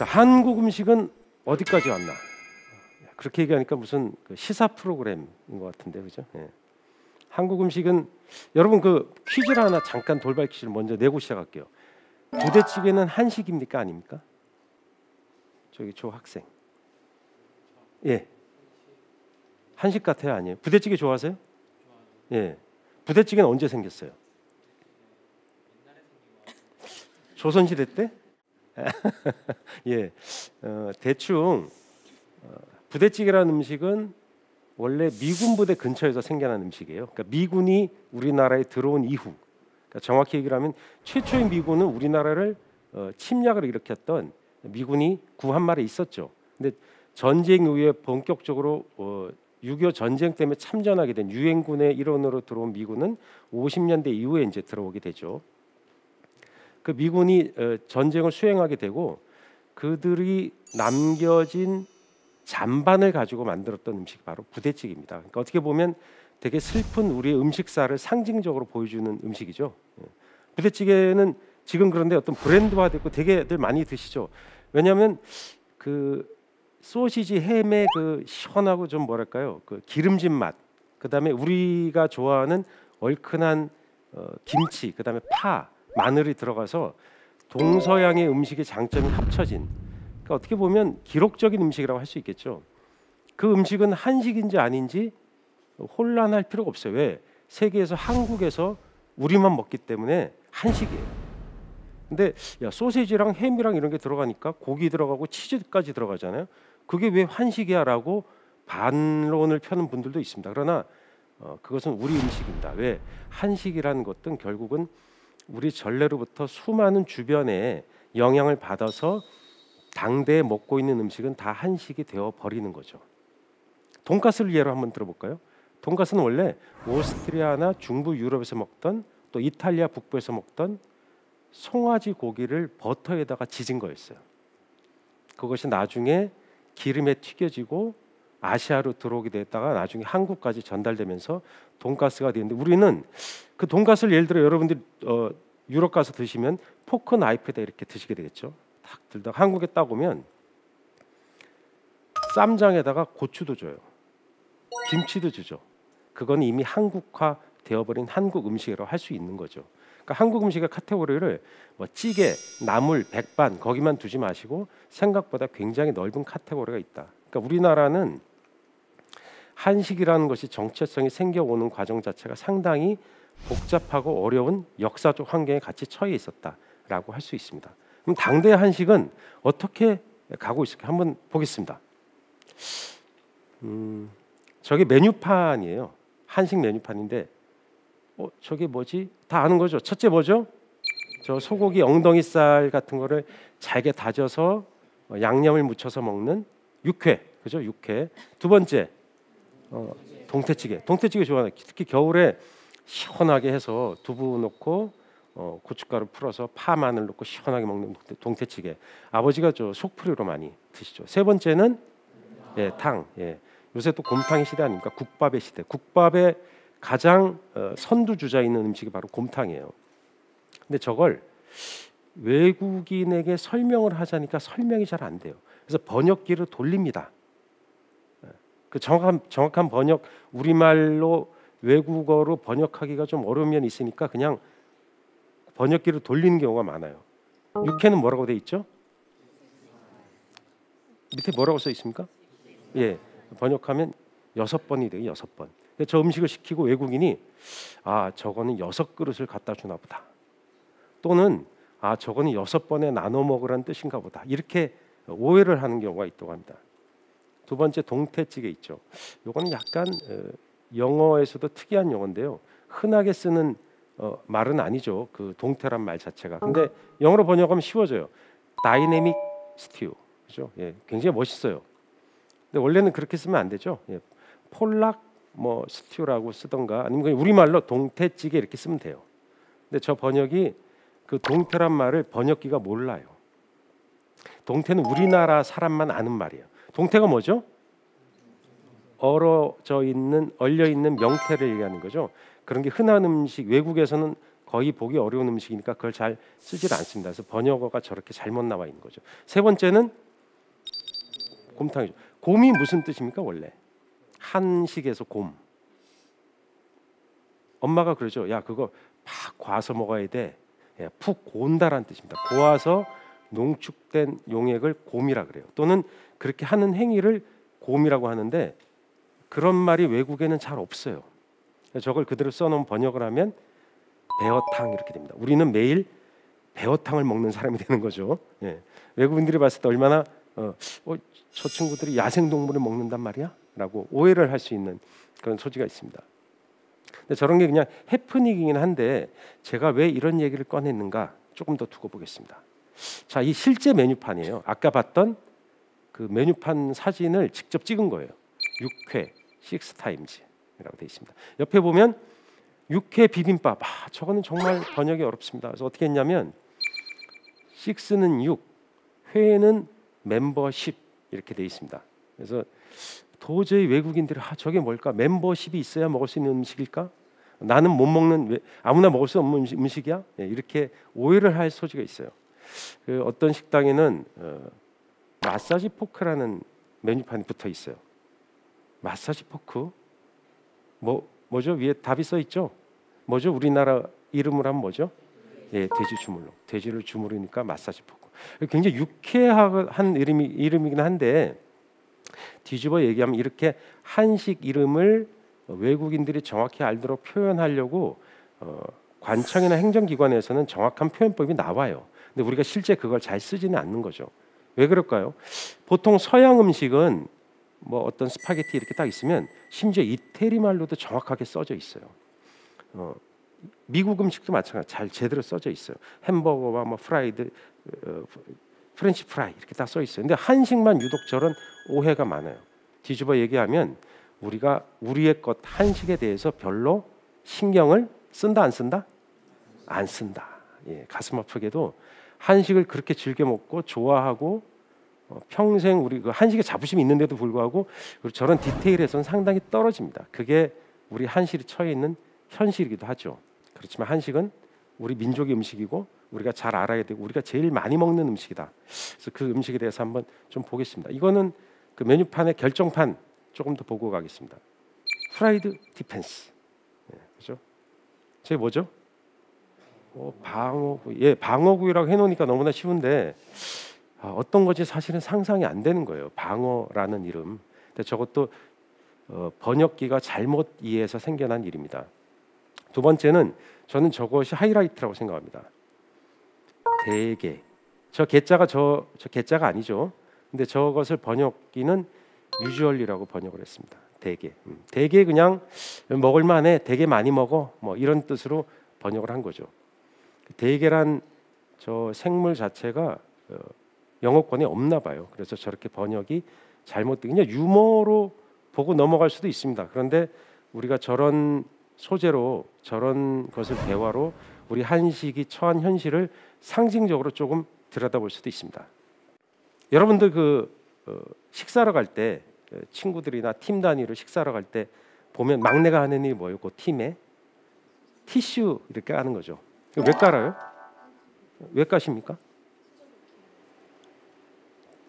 자, 한국 음식은 어디까지 왔나? 그렇게 얘기하니까 무슨 그 시사 프로그램인 것 같은데, 그죠? 예. 한국 음식은 여러분 그 퀴즈를 하나 잠깐 돌발 퀴즈를 먼저 내고 시작할게요. 부대찌개는 한식입니까, 아닙니까? 저기 조 학생. 예. 한식 같아요, 아니에요? 부대찌개 좋아하세요? 예. 부대찌개는 언제 생겼어요? 조선시대 때? 예. 대충 부대찌개라는 음식은 원래 미군 부대 근처에서 생겨난 음식이에요. 그러니까 미군이 우리나라에 들어온 이후, 그러니까 정확히 얘기를 하면 최초의 미군은 우리나라를 침략을 일으켰던 미군이 구한말에 있었죠. 근데 전쟁 이후에 본격적으로 6.25 전쟁 때문에 참전하게 된 유엔군의 일원으로 들어온 미군은 50년대 이후에 이제 들어오게 되죠. 그 미군이 전쟁을 수행하게 되고 그들이 남겨진 잔반을 가지고 만들었던 음식이 바로 부대찌개입니다. 그러니까 어떻게 보면 되게 슬픈 우리의 음식사를 상징적으로 보여주는 음식이죠. 부대찌개는 지금 그런데 어떤 브랜드화됐고 되게들 많이 드시죠. 왜냐하면 그 소시지 햄의 그 시원하고 좀 뭐랄까요, 그 기름진 맛, 그다음에 우리가 좋아하는 얼큰한 김치, 그다음에 파, 마늘이 들어가서 동서양의 음식의 장점이 합쳐진, 그러니까 어떻게 보면 기록적인 음식이라고 할 수 있겠죠. 그 음식은 한식인지 아닌지 혼란할 필요가 없어요. 왜? 세계에서 한국에서 우리만 먹기 때문에 한식이에요. 근데 야, 소시지랑 햄이랑 이런 게 들어가니까 고기 들어가고 치즈까지 들어가잖아요. 그게 왜 한식이야라고 반론을 펴는 분들도 있습니다. 그러나 그것은 우리 음식입니다. 왜? 한식이라는 것은 결국은 우리 전래로부터 수많은 주변에 영향을 받아서 당대에 먹고 있는 음식은 다 한식이 되어 버리는 거죠. 돈가스를 예로 한번 들어볼까요? 돈가스는 원래 오스트리아나 중부 유럽에서 먹던, 또 이탈리아 북부에서 먹던 송아지 고기를 버터에다가 지진 거였어요. 그것이 나중에 기름에 튀겨지고 아시아로 들어오게 됐다가 나중에 한국까지 전달되면서 돈가스가 되는데, 우리는 그 돈가스를 예를 들어 여러분들이 유럽 가서 드시면 포크 나이프에다 이렇게 드시게 되겠죠. 딱 들다가 한국에 딱 오면 쌈장에다가 고추도 줘요. 김치도 주죠. 그건 이미 한국화 되어버린 한국 음식이라고 할 수 있는 거죠. 그러니까 한국 음식의 카테고리를 뭐 찌개, 나물, 백반 거기만 두지 마시고 생각보다 굉장히 넓은 카테고리가 있다. 그러니까 우리나라는 한식이라는 것이 정체성이 생겨오는 과정 자체가 상당히 복잡하고 어려운 역사적 환경에 같이 처해 있었다라고 할 수 있습니다. 그럼 당대 한식은 어떻게 가고 있을까 한번 보겠습니다. 저게 메뉴판이에요. 한식 메뉴판인데 저게 뭐지? 다 아는 거죠. 첫째 뭐죠? 저 소고기 엉덩이살 같은 거를 잘게 다져서 양념을 묻혀서 먹는 육회, 그죠? 육회. 두 번째 동태찌개. 동태찌개 좋아하는, 특히 겨울에 시원하게 해서 두부 넣고 고춧가루 풀어서 파 마늘 넣고 시원하게 먹는 동태찌개. 아버지가 저 속풀이로 많이 드시죠. 세 번째는 탕. 요새 또 곰탕의 시대 아닙니까? 국밥의 시대. 국밥의 가장 선두주자에 있는 음식이 바로 곰탕이에요. 근데 저걸 외국인에게 설명을 하자니까 설명이 잘 안 돼요. 그래서 번역기를 돌립니다. 그 정확한 번역, 우리말로 외국어로 번역하기가 좀 어려운 면이 있으니까 그냥 번역기를 돌리는 경우가 많아요. 육회는 뭐라고 돼 있죠? 밑에 뭐라고 써 있습니까? 예, 번역하면 6번이 돼요. 6번. 저 음식을 시키고 외국인이 저거는 6그릇을 갖다 주나 보다. 또는 저거는 6번에 나눠 먹으라는 뜻인가 보다. 이렇게 오해를 하는 경우가 있다고 합니다. 두 번째 동태찌개 있죠. 요거는 약간 영어에서도 특이한 용어인데요. 흔하게 쓰는 말은 아니죠. 그 동태란 말 자체가. 근데 영어로 번역하면 쉬워져요. 다이내믹 스튜. 그죠? 예, 굉장히 멋있어요. 근데 원래는 그렇게 쓰면 안 되죠. 예, 폴락 뭐 스튜라고 쓰던가 아니면 그냥 우리말로 동태찌개 이렇게 쓰면 돼요. 근데 저 번역이 그 동태란 말을 번역기가 몰라요. 동태는 우리나라 사람만 아는 말이에요. 동태가 뭐죠? 얼려 있는 명태를 얘기하는 거죠. 그런 게 흔한 음식, 외국에서는 거의 보기 어려운 음식이니까 그걸 잘 쓰질 않습니다. 그래서 번역어가 저렇게 잘못 나와 있는 거죠. 세 번째는 곰탕이죠. 곰이 무슨 뜻입니까 원래? 한식에서 곰. 엄마가 그러죠. 야 그거 팍 고아서 먹어야 돼. 푹 고운다라는 뜻입니다. 고아서 농축된 용액을 곰이라 그래요. 또는 그렇게 하는 행위를 곰이라고 하는데 그런 말이 외국에는 잘 없어요. 저걸 그대로 써놓은 번역을 하면 베어탕 이렇게 됩니다. 우리는 매일 베어탕을 먹는 사람이 되는 거죠. 예. 외국인들이 봤을 때 얼마나 저 친구들이 야생동물을 먹는단 말이야? 라고 오해를 할 수 있는 그런 소지가 있습니다. 근데 저런 게 그냥 해프닝이긴 한데 제가 왜 이런 얘기를 꺼냈는가 조금 더 두고 보겠습니다. 자, 이 실제 메뉴판이에요. 아까 봤던 그 메뉴판 사진을 직접 찍은 거예요. 6회 6times라고 되어 있습니다. 옆에 보면 6회 비빔밥. 저거는 정말 번역이 어렵습니다. 그래서 어떻게 했냐면 6는 6, 회는 멤버십 이렇게 되어 있습니다. 그래서 도저히 외국인들이 저게 뭘까? 멤버십이 있어야 먹을 수 있는 음식일까? 나는 못 먹는 아무나 먹을 수 없는 음식이야? 이렇게 오해를 할 소지가 있어요. 그 어떤 식당에는 마사지 포크라는 메뉴판이 붙어 있어요. 마사지 포크? 뭐죠? 위에 답이 써 있죠? 뭐죠? 우리나라 이름으로 하면 뭐죠? 예, 돼지 주물럭. 돼지를 주무르니까 마사지 포크. 굉장히 유쾌한 이름이긴 한데 뒤집어 얘기하면 이렇게 한식 이름을 외국인들이 정확히 알도록 표현하려고 관청이나 행정기관에서는 정확한 표현법이 나와요. 근데 우리가 실제 그걸 잘 쓰지는 않는 거죠. 왜 그럴까요? 보통 서양 음식은 뭐 어떤 스파게티 이렇게 딱 있으면 심지어 이태리 말로도 정확하게 써져 있어요. 미국 음식도 마찬가지 잘 제대로 써져 있어요. 햄버거와 뭐 프라이드, 프렌치 프라이 이렇게 딱 써 있어요. 근데 한식만 유독 저런 오해가 많아요. 뒤집어 얘기하면 우리가 우리의 것 한식에 대해서 별로 신경을 쓴다 안 쓴다? 안 쓴다. 예, 가슴 아프게도 한식을 그렇게 즐겨 먹고 좋아하고 평생 우리 그 한식에 자부심이 있는데도 불구하고 저런 디테일에서는 상당히 떨어집니다. 그게 우리 한식이 처해 있는 현실이기도 하죠. 그렇지만 한식은 우리 민족의 음식이고 우리가 잘 알아야 되고 우리가 제일 많이 먹는 음식이다. 그래서 그 음식에 대해서 한번 좀 보겠습니다. 이거는 그 메뉴판의 결정판 조금 더 보고 가겠습니다. 프라이드 디펜스, 그렇죠? 저게 뭐죠? 방어구이. 예, 방어구이라고 해놓으니까 너무나 쉬운데 어떤 것이 사실은 상상이 안 되는 거예요. 방어라는 이름. 근데 저것도 번역기가 잘못 이해해서 생겨난 일입니다. 두 번째는 저는 저것이 하이라이트라고 생각합니다. 대게. 저 개자가 저 개자가 아니죠. 근데 저것을 번역기는 유주얼리라고 번역을 했습니다. 대게. 대게 그냥 먹을만해. 되게 많이 먹어. 뭐 이런 뜻으로 번역을 한 거죠. 대게란 저 생물 자체가 영어권에 없나 봐요. 그래서 저렇게 번역이 잘못된 그냥 유머로 보고 넘어갈 수도 있습니다. 그런데 우리가 저런 소재로 저런 것을 대화로 우리 한식이 처한 현실을 상징적으로 조금 들여다볼 수도 있습니다. 여러분들 식사하러 갈 때 친구들이나 팀 단위로 식사하러 갈 때 보면 막내가 하는 일이 뭐예요? 그 팀에 티슈 이렇게 하는 거죠. 왜 깔아요? 왜 까십니까?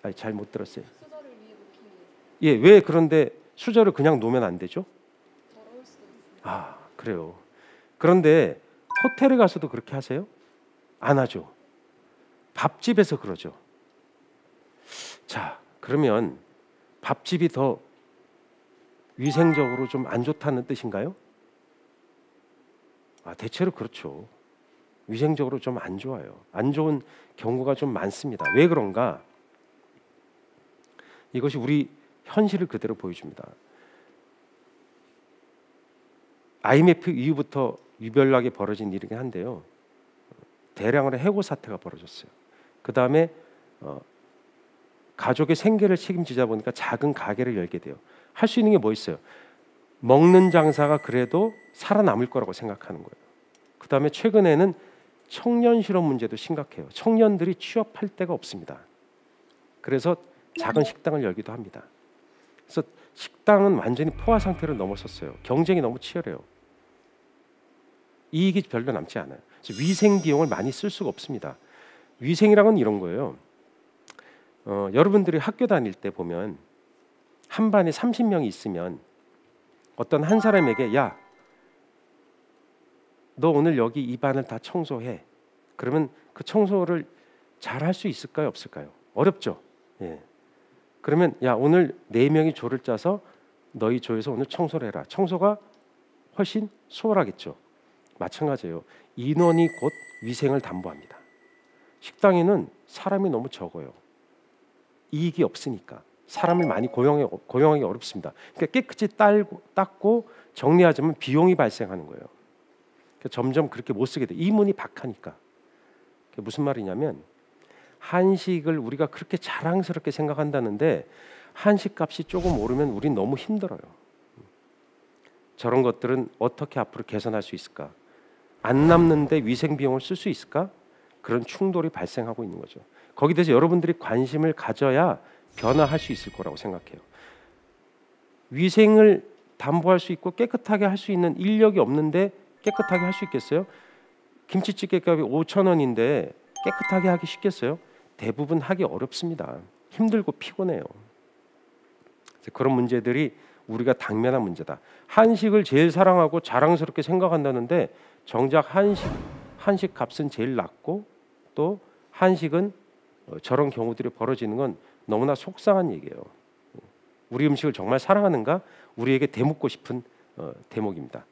아니, 잘 못 들었어요. 예, 왜 그런데 수저를 그냥 놓으면 안 되죠? 그래요. 그런데 호텔에 가서도 그렇게 하세요? 안 하죠. 밥집에서 그러죠. 자, 그러면 밥집이 더 위생적으로 좀 안 좋다는 뜻인가요? 대체로 그렇죠. 위생적으로 좀 안 좋아요. 안 좋은 경우가 좀 많습니다. 왜 그런가? 이것이 우리 현실을 그대로 보여줍니다. IMF 이후부터 유별나게 벌어진 일이긴 한데요. 대량으로 해고 사태가 벌어졌어요. 그 다음에 가족의 생계를 책임지자 보니까 작은 가게를 열게 돼요. 할 수 있는 게 뭐 있어요? 먹는 장사가 그래도 살아남을 거라고 생각하는 거예요. 그 다음에 최근에는 청년 실업 문제도 심각해요. 청년들이 취업할 데가 없습니다. 그래서 작은 식당을 열기도 합니다. 그래서 식당은 완전히 포화 상태로 넘어섰어요. 경쟁이 너무 치열해요. 이익이 별로 남지 않아요. 그래서 위생 비용을 많이 쓸 수가 없습니다. 위생이란 건 이런 거예요. 여러분들이 학교 다닐 때 보면 한 반에 30명이 있으면 어떤 한 사람에게 야, 너 오늘 여기 이 반을 다 청소해. 그러면 그 청소를 잘 할 수 있을까요? 없을까요? 어렵죠. 예. 그러면 야, 오늘 4명이 조를 짜서 너희 조에서 오늘 청소를 해라. 청소가 훨씬 수월하겠죠. 마찬가지예요. 인원이 곧 위생을 담보합니다. 식당에는 사람이 너무 적어요. 이익이 없으니까 사람을 많이 고용하기 어렵습니다. 그러니까 깨끗이 닦고 정리하자면 비용이 발생하는 거예요. 그러니까 점점 그렇게 못 쓰게 돼. 이문이 박하니까. 그게 무슨 말이냐면 한식을 우리가 그렇게 자랑스럽게 생각한다는데 한식 값이 조금 오르면 우린 너무 힘들어요. 저런 것들은 어떻게 앞으로 개선할 수 있을까? 안 남는데 위생 비용을 쓸 수 있을까? 그런 충돌이 발생하고 있는 거죠. 거기에 대해서 여러분들이 관심을 가져야 변화할 수 있을 거라고 생각해요. 위생을 담보할 수 있고 깨끗하게 할 수 있는 인력이 없는데 깨끗하게 할 수 있겠어요? 김치찌개 값이 5,000원인데 깨끗하게 하기 쉽겠어요? 대부분 하기 어렵습니다. 힘들고 피곤해요. 그런 문제들이 우리가 당면한 문제다. 한식을 제일 사랑하고 자랑스럽게 생각한다는데 정작 한식 값은 제일 낮고 또 한식은 저런 경우들이 벌어지는 건 너무나 속상한 얘기예요. 우리 음식을 정말 사랑하는가? 우리에게 되묻고 싶은 대목입니다.